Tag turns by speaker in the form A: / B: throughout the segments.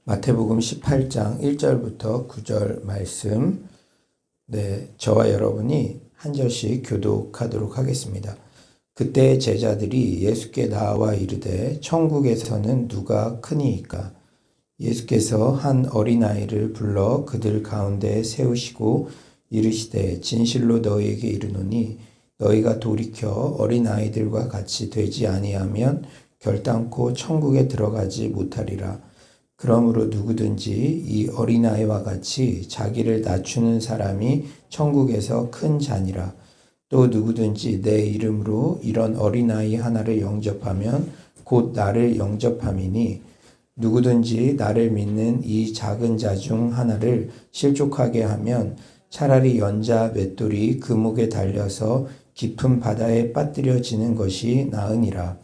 A: 마태복음 18장 1절부터 9절 말씀, 저와 여러분이 한 절씩 교독하도록 하겠습니다. 그때 제자들이 예수께 나와 이르되 천국에서는 누가 크니이까? 예수께서 한 어린아이를 불러 그들 가운데 세우시고 이르시되 진실로 너희에게 이르노니 너희가 돌이켜 어린아이들과 같이 되지 아니하면 결단코 천국에 들어가지 못하리라. 그러므로 누구든지 이 어린아이와 같이 자기를 낮추는 사람이 천국에서 큰 자니라. 또 누구든지 내 이름으로 이런 어린아이 하나를 영접하면 곧 나를 영접함이니 누구든지 나를 믿는 이 작은 자 중 하나를 실족하게 하면 차라리 연자 맷돌이 그 목에 달려서 깊은 바다에 빠뜨려지는 것이 나으니라.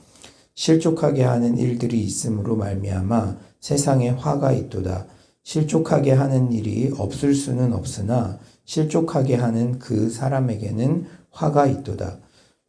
A: 실족하게 하는 일들이 있음으로 말미암아 세상에 화가 있도다. 실족하게 하는 일이 없을 수는 없으나 실족하게 하는 그 사람에게는 화가 있도다.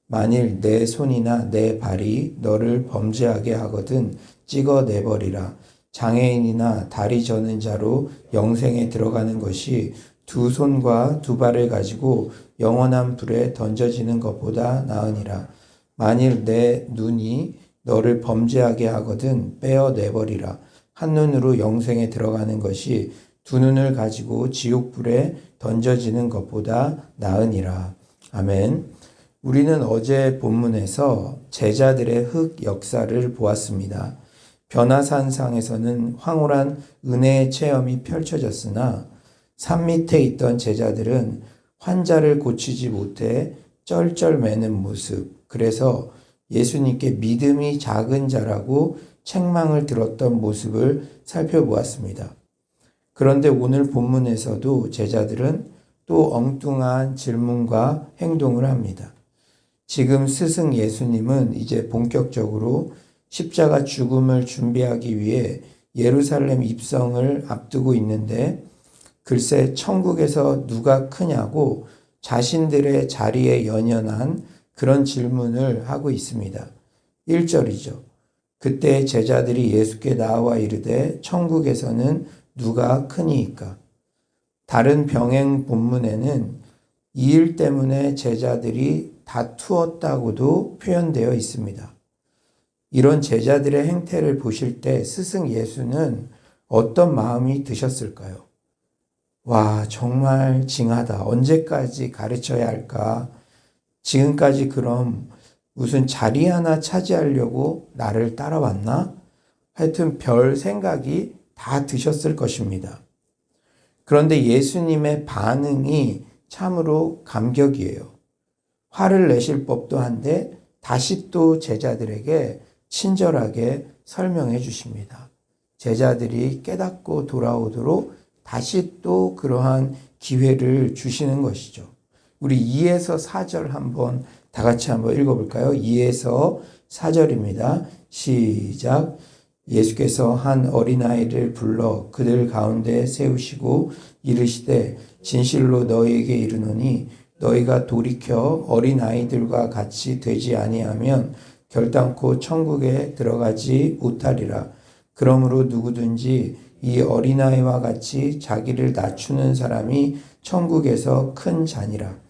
A: 만일 내 손이나 내 발이 너를 범죄하게 하거든 찍어내버리라. 장애인이나 다리 저는 자로 영생에 들어가는 것이 두 손과 두 발을 가지고 영원한 불에 던져지는 것보다 나으니라. 만일 내 눈이 너를 범죄하게 하거든 빼어내버리라. 한 눈으로 영생에 들어가는 것이 두 눈을 가지고 지옥불에 던져지는 것보다 나으니라. 아멘. 우리는 어제 본문에서 제자들의 흑 역사를 보았습니다. 변화산상에서는 황홀한 은혜의 체험이 펼쳐졌으나 산 밑에 있던 제자들은 환자를 고치지 못해 쩔쩔매는 모습, 그래서 예수님께 믿음이 작은 자라고 책망을 들었던 모습을 살펴보았습니다. 그런데 오늘 본문에서도 제자들은 또 엉뚱한 질문과 행동을 합니다. 지금 스승 예수님은 이제 본격적으로 십자가 죽음을 준비하기 위해 예루살렘 입성을 앞두고 있는데 글쎄 천국에서 누가 크냐고 자신들의 자리에 연연한 그런 질문을 하고 있습니다. 1절이죠. 그때 제자들이 예수께 나와 이르되 천국에서는 누가 크니이까? 다른 병행 본문에는 이 일 때문에 제자들이 다투었다고도 표현되어 있습니다. 이런 제자들의 행태를 보실 때 스승 예수는 어떤 마음이 드셨을까요? 와, 정말 징하다. 언제까지 가르쳐야 할까? 지금까지 그럼 무슨 자리 하나 차지하려고 나를 따라왔나? 하여튼 별 생각이 다 드셨을 것입니다. 그런데 예수님의 반응이 참으로 감격이에요. 화를 내실 법도 한데 다시 또 제자들에게 친절하게 설명해 주십니다. 제자들이 깨닫고 돌아오도록 다시 또 그러한 기회를 주시는 것이죠. 우리 2에서 4절 한번 다 같이 한번 읽어볼까요? 2에서 4절입니다. 시작. 예수께서 한 어린아이를 불러 그들 가운데 세우시고 이르시되 진실로 너희에게 이르노니 너희가 돌이켜 어린아이들과 같이 되지 아니하면 결단코 천국에 들어가지 못하리라. 그러므로 누구든지 이 어린아이와 같이 자기를 낮추는 사람이 천국에서 큰 자니라.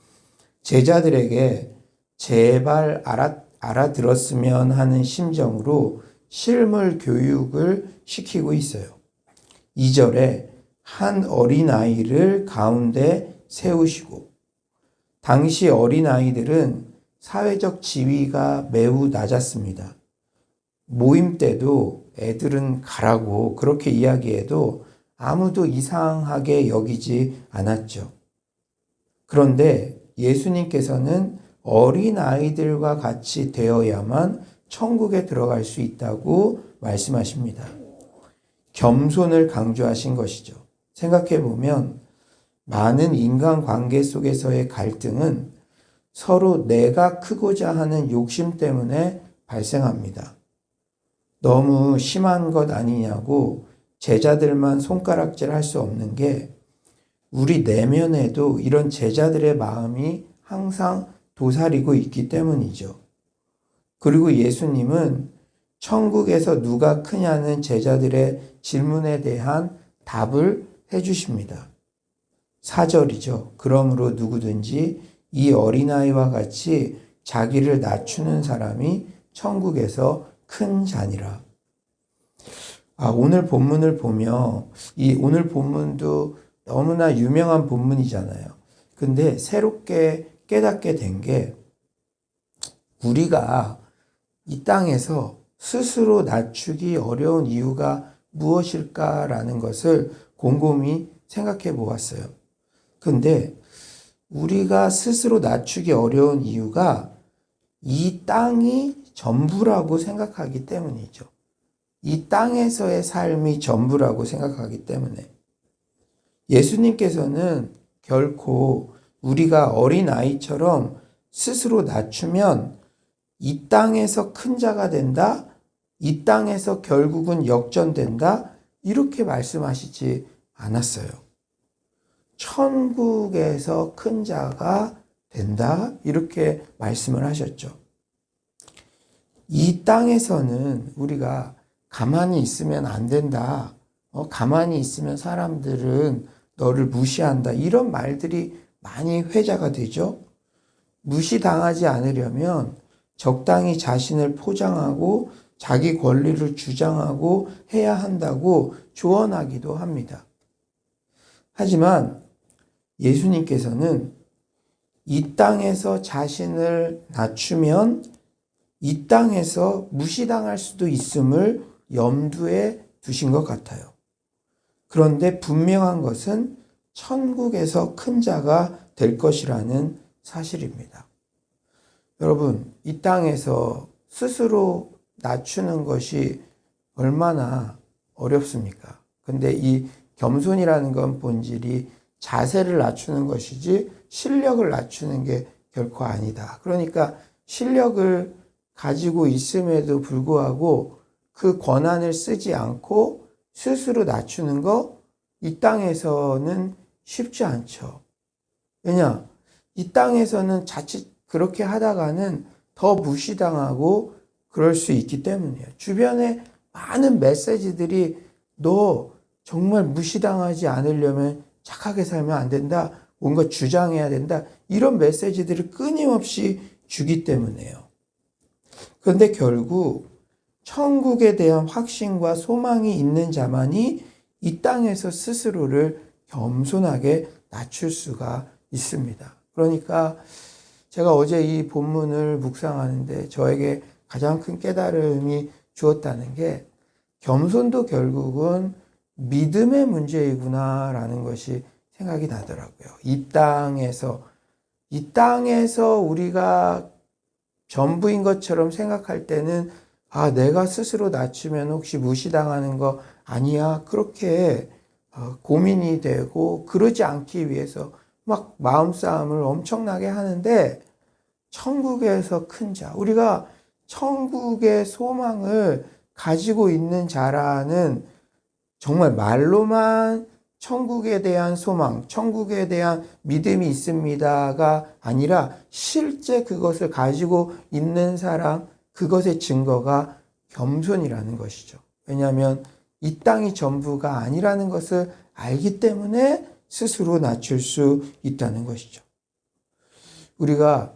A: 제자들에게 제발 알아들었으면 하는 심정으로 실물 교육을 시키고 있어요. 2절에 한 어린아이를 가운데 세우시고, 당시 어린아이들은 사회적 지위가 매우 낮았습니다. 모임 때도 애들은 가라고 그렇게 이야기해도 아무도 이상하게 여기지 않았죠. 그런데 예수님께서는 어린아이들과 같이 되어야만 천국에 들어갈 수 있다고 말씀하십니다. 겸손을 강조하신 것이죠. 생각해보면 많은 인간관계 속에서의 갈등은 서로 내가 크고자 하는 욕심 때문에 발생합니다. 너무 심한 것 아니냐고 제자들만 손가락질 할 수 없는 게 우리 내면에도 이런 제자들의 마음이 항상 도사리고 있기 때문이죠. 그리고 예수님은 천국에서 누가 크냐는 제자들의 질문에 대한 답을 해주십니다. 4절이죠. 그러므로 누구든지 이 어린아이와 같이 자기를 낮추는 사람이 천국에서 큰 자니라. 오늘 본문을 보면 이 오늘 본문도 너무나 유명한 본문이잖아요. 근데 새롭게 깨닫게 된 게 우리가 이 땅에서 스스로 낮추기 어려운 이유가 무엇일까라는 것을 곰곰이 생각해 보았어요. 근데 우리가 스스로 낮추기 어려운 이유가 이 땅이 전부라고 생각하기 때문이죠. 이 땅에서의 삶이 전부라고 생각하기 때문에 예수님께서는 결코 우리가 어린아이처럼 스스로 낮추면 이 땅에서 큰 자가 된다, 이 땅에서 결국은 역전된다, 이렇게 말씀하시지 않았어요. 천국에서 큰 자가 된다, 이렇게 말씀을 하셨죠. 이 땅에서는 우리가 가만히 있으면 안 된다, 가만히 있으면 사람들은 너를 무시한다, 이런 말들이 많이 회자가 되죠. 무시당하지 않으려면 적당히 자신을 포장하고 자기 권리를 주장하고 해야 한다고 조언하기도 합니다. 하지만 예수님께서는 이 땅에서 자신을 낮추면 이 땅에서 무시당할 수도 있음을 염두에 두신 것 같아요. 그런데 분명한 것은 천국에서 큰 자가 될 것이라는 사실입니다. 여러분, 이 땅에서 스스로 낮추는 것이 얼마나 어렵습니까? 근데 이 겸손이라는 건 본질이 자세를 낮추는 것이지 실력을 낮추는 게 결코 아니다. 그러니까 실력을 가지고 있음에도 불구하고 그 권한을 쓰지 않고 스스로 낮추는 거, 이 땅에서는 쉽지 않죠. 왜냐? 이 땅에서는 자칫 그렇게 하다가는 더 무시당하고 그럴 수 있기 때문이에요. 주변에 많은 메시지들이 너 정말 무시당하지 않으려면 착하게 살면 안 된다, 뭔가 주장해야 된다, 이런 메시지들을 끊임없이 주기 때문에요. 그런데 결국 천국에 대한 확신과 소망이 있는 자만이 이 땅에서 스스로를 겸손하게 낮출 수가 있습니다. 그러니까 제가 어제 이 본문을 묵상하는데 저에게 가장 큰 깨달음이 주었다는 게 겸손도 결국은 믿음의 문제이구나라는 것이 생각이 나더라고요. 이 땅에서 우리가 전부인 것처럼 생각할 때는 내가 스스로 낮추면 혹시 무시당하는 거 아니야? 그렇게 고민이 되고 그러지 않기 위해서 막 마음싸움을 엄청나게 하는데 천국에서 큰 자, 우리가 천국의 소망을 가지고 있는 자라는 정말 말로만 천국에 대한 소망, 천국에 대한 믿음이 있습니다가 아니라 실제 그것을 가지고 있는 사람, 그것의 증거가 겸손이라는 것이죠. 왜냐하면 이 땅이 전부가 아니라는 것을 알기 때문에 스스로 낮출 수 있다는 것이죠. 우리가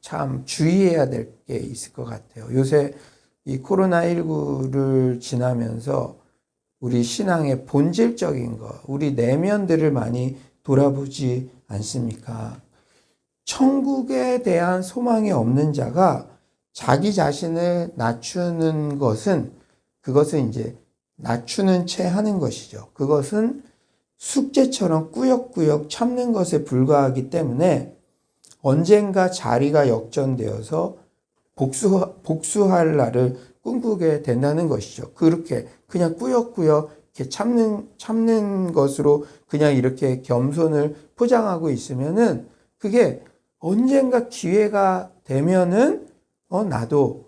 A: 참 주의해야 될 게 있을 것 같아요. 요새 이 코로나19를 지나면서 우리 신앙의 본질적인 것, 우리 내면들을 많이 돌아보지 않습니까? 천국에 대한 소망이 없는 자가 자기 자신을 낮추는 것은 그것은 이제 낮추는 채 하는 것이죠. 그것은 숙제처럼 꾸역꾸역 참는 것에 불과하기 때문에 언젠가 자리가 역전되어서 복수할 날을 꿈꾸게 된다는 것이죠. 그렇게 그냥 꾸역꾸역 이렇게 참는 것으로 그냥 이렇게 겸손을 포장하고 있으면은 그게 언젠가 기회가 되면은 나도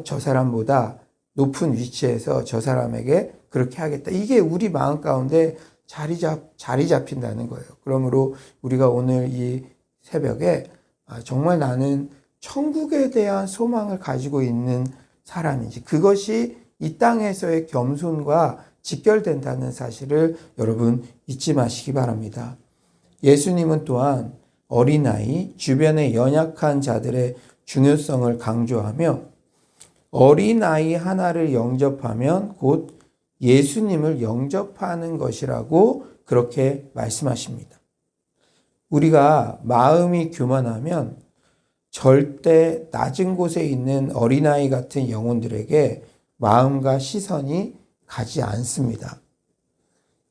A: 저 사람보다 높은 위치에서 저 사람에게 그렇게 하겠다. 이게 우리 마음 가운데 자리 잡힌다는 거예요. 그러므로 우리가 오늘 이 새벽에 정말 나는 천국에 대한 소망을 가지고 있는 사람인지, 그것이 이 땅에서의 겸손과 직결된다는 사실을 여러분 잊지 마시기 바랍니다. 예수님은 또한 어린아이, 주변의 연약한 자들의 중요성을 강조하며 어린아이 하나를 영접하면 곧 예수님을 영접하는 것이라고 그렇게 말씀하십니다. 우리가 마음이 교만하면 절대 낮은 곳에 있는 어린아이 같은 영혼들에게 마음과 시선이 가지 않습니다.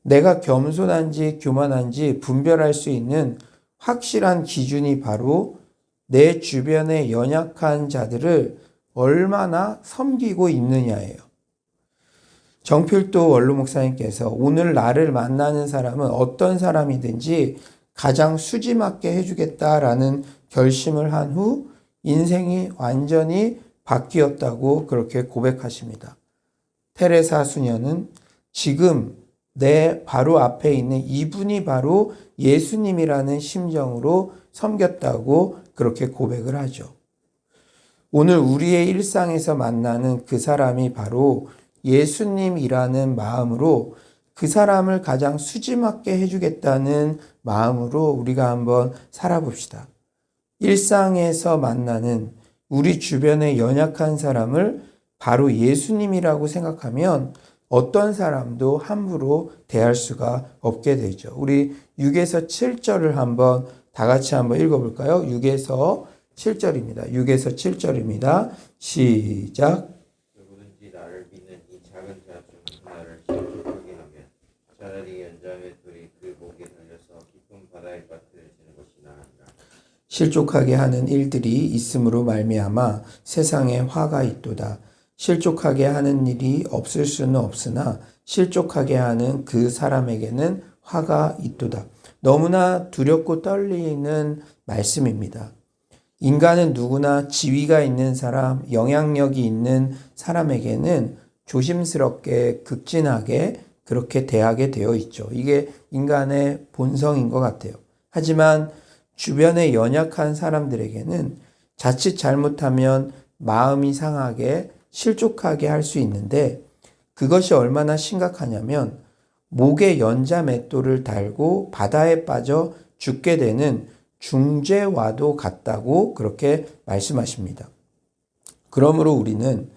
A: 내가 겸손한지 교만한지 분별할 수 있는 확실한 기준이 바로 내 주변의 연약한 자들을 얼마나 섬기고 있느냐예요. 정필도 원로 목사님께서 오늘 나를 만나는 사람은 어떤 사람이든지 가장 수지맞게 해주겠다라는 결심을 한 후 인생이 완전히 바뀌었다고 그렇게 고백하십니다. 테레사 수녀는 지금 내 바로 앞에 있는 이분이 바로 예수님이라는 심정으로 섬겼다고 그렇게 고백을 하죠. 오늘 우리의 일상에서 만나는 그 사람이 바로 예수님이라는 마음으로 그 사람을 가장 수지맞게 해주겠다는 마음으로 우리가 한번 살아봅시다. 일상에서 만나는 우리 주변의 연약한 사람을 바로 예수님이라고 생각하면 어떤 사람도 함부로 대할 수가 없게 되죠. 우리 6에서 7절을 한번 다 같이 한번 읽어볼까요? 6에서 7절입니다. 6에서 7절입니다. 시작.
B: 누구든지 나를 믿는 이 작은 자 중 하나를 실족하게 하면 차라리 연자의 돌이 그 목에 달려서 깊은 바다에 빠뜨려지는 것이 나으니라.
A: 실족하게 하는 일들이 있음으로 말미암아 세상에 화가 있도다. 실족하게 하는 일이 없을 수는 없으나 실족하게 하는 그 사람에게는 화가 있도다. 너무나 두렵고 떨리는 말씀입니다. 인간은 누구나 지위가 있는 사람, 영향력이 있는 사람에게는 조심스럽게 극진하게 그렇게 대하게 되어 있죠. 이게 인간의 본성인 것 같아요. 하지만 주변에 연약한 사람들에게는 자칫 잘못하면 마음이 상하게 실족하게 할 수 있는데 그것이 얼마나 심각하냐면 목에 연자 맷돌을 달고 바다에 빠져 죽게 되는 중죄와도 같다고 그렇게 말씀하십니다. 그러므로 우리는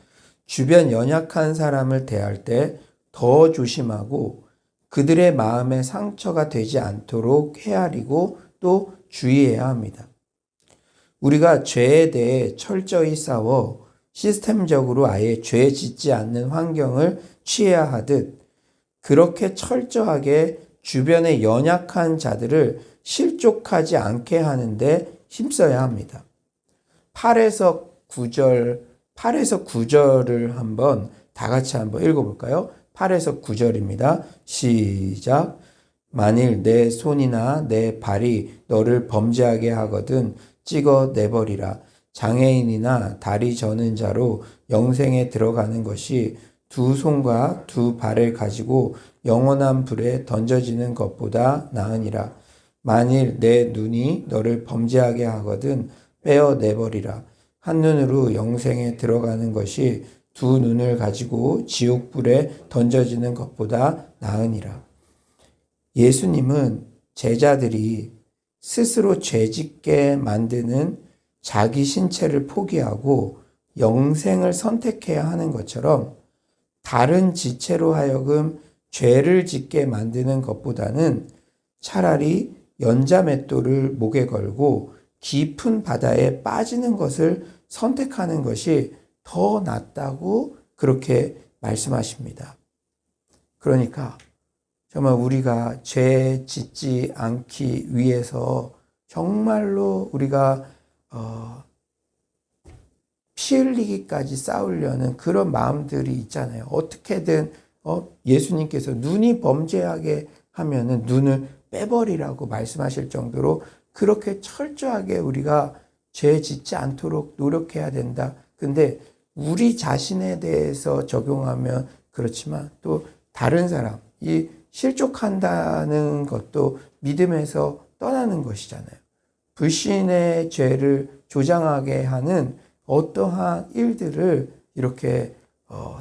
A: 주변 연약한 사람을 대할 때 더 조심하고 그들의 마음에 상처가 되지 않도록 헤아리고 또 주의해야 합니다. 우리가 죄에 대해 철저히 싸워 시스템적으로 아예 죄 짓지 않는 환경을 취해야 하듯 그렇게 철저하게 주변의 연약한 자들을 실족하지 않게 하는데 힘써야 합니다. 8에서 9절을 한번 다 같이 한번 읽어볼까요? 8에서 9절입니다. 시작. 만일 내 손이나 내 발이 너를 범죄하게 하거든 찍어 내버리라. 장애인이나 다리 저는 자로 영생에 들어가는 것이 두 손과 두 발을 가지고 영원한 불에 던져지는 것보다 나으니라. 만일 내 눈이 너를 범죄하게 하거든 빼어 내버리라. 한 눈으로 영생에 들어가는 것이 두 눈을 가지고 지옥불에 던져지는 것보다 나으니라. 예수님은 제자들이 스스로 죄짓게 만드는 자기 신체를 포기하고 영생을 선택해야 하는 것처럼 다른 지체로 하여금 죄를 짓게 만드는 것보다는 차라리 연자맷돌을 목에 걸고 깊은 바다에 빠지는 것을 선택하는 것이 더 낫다고 그렇게 말씀하십니다. 그러니까 정말 우리가 죄 짓지 않기 위해서 정말로 우리가 피 흘리기까지 싸우려는 그런 마음들이 있잖아요. 어떻게든 예수님께서 눈이 범죄하게 하면은 눈을 빼버리라고 말씀하실 정도로 그렇게 철저하게 우리가 죄 짓지 않도록 노력해야 된다. 근데 우리 자신에 대해서 적용하면 그렇지만 또 다른 사람, 이 실족한다는 것도 믿음에서 떠나는 것이잖아요. 불신의 죄를 조장하게 하는 어떠한 일들을 이렇게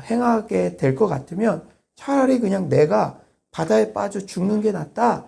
A: 행하게 될 것 같으면 차라리 그냥 내가 바다에 빠져 죽는 게 낫다.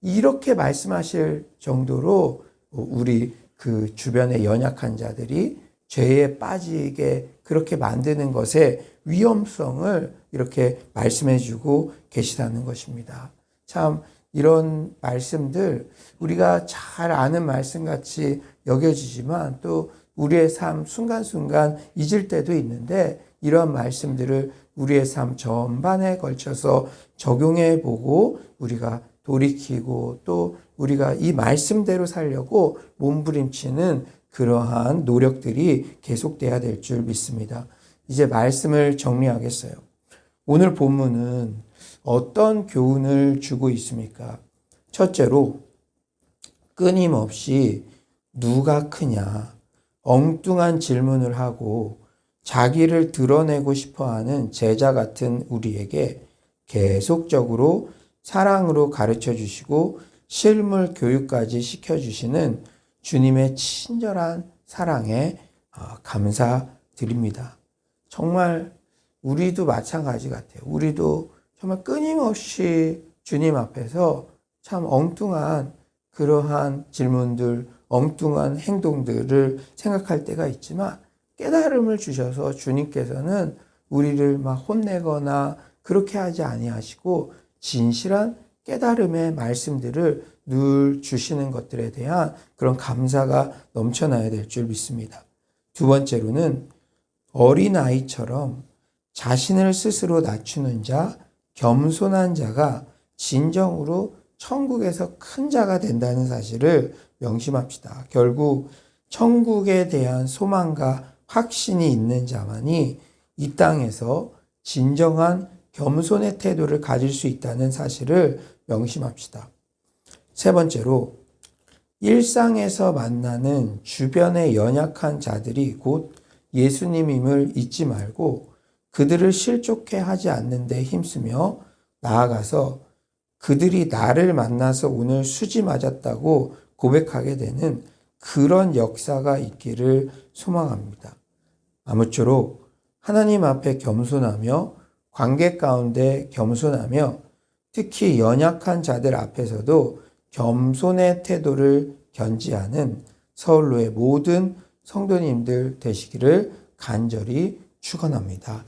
A: 이렇게 말씀하실 정도로 우리 그 주변의 연약한 자들이 죄에 빠지게 그렇게 만드는 것의 위험성을 이렇게 말씀해 주고 계시다는 것입니다. 참 이런 말씀들 우리가 잘 아는 말씀같이 여겨지지만 또 우리의 삶 순간순간 잊을 때도 있는데 이러한 말씀들을 우리의 삶 전반에 걸쳐서 적용해 보고 우리가 돌이키고 또 우리가 이 말씀대로 살려고 몸부림치는 그러한 노력들이 계속돼야 될 줄 믿습니다. 이제 말씀을 정리하겠어요. 오늘 본문은 어떤 교훈을 주고 있습니까? 첫째로 끊임없이 누가 크냐 엉뚱한 질문을 하고 자기를 드러내고 싶어하는 제자 같은 우리에게 계속적으로 사랑으로 가르쳐 주시고 실물 교육까지 시켜주시는 주님의 친절한 사랑에 감사드립니다. 정말 우리도 마찬가지 같아요. 우리도 정말 끊임없이 주님 앞에서 참 엉뚱한 그러한 질문들, 엉뚱한 행동들을 생각할 때가 있지만 깨달음을 주셔서 주님께서는 우리를 막 혼내거나 그렇게 하지 아니하시고 진실한 깨달음의 말씀들을 늘 주시는 것들에 대한 그런 감사가 넘쳐나야 될 줄 믿습니다. 두 번째로는 어린아이처럼 자신을 스스로 낮추는 자, 겸손한 자가 진정으로 천국에서 큰 자가 된다는 사실을 명심합시다. 결국 천국에 대한 소망과 확신이 있는 자만이 이 땅에서 진정한 겸손의 태도를 가질 수 있다는 사실을 명심합시다. 세 번째로 일상에서 만나는 주변의 연약한 자들이 곧 예수님임을 잊지 말고 그들을 실족해 하지 않는 데 힘쓰며 나아가서 그들이 나를 만나서 오늘 수지 맞았다고 고백하게 되는 그런 역사가 있기를 소망합니다. 아무쪼록 하나님 앞에 겸손하며 관계 가운데 겸손하며 특히 연약한 자들 앞에서도 겸손의 태도를 견지하는 서울로의 모든 성도님들 되시기를 간절히 축원합니다.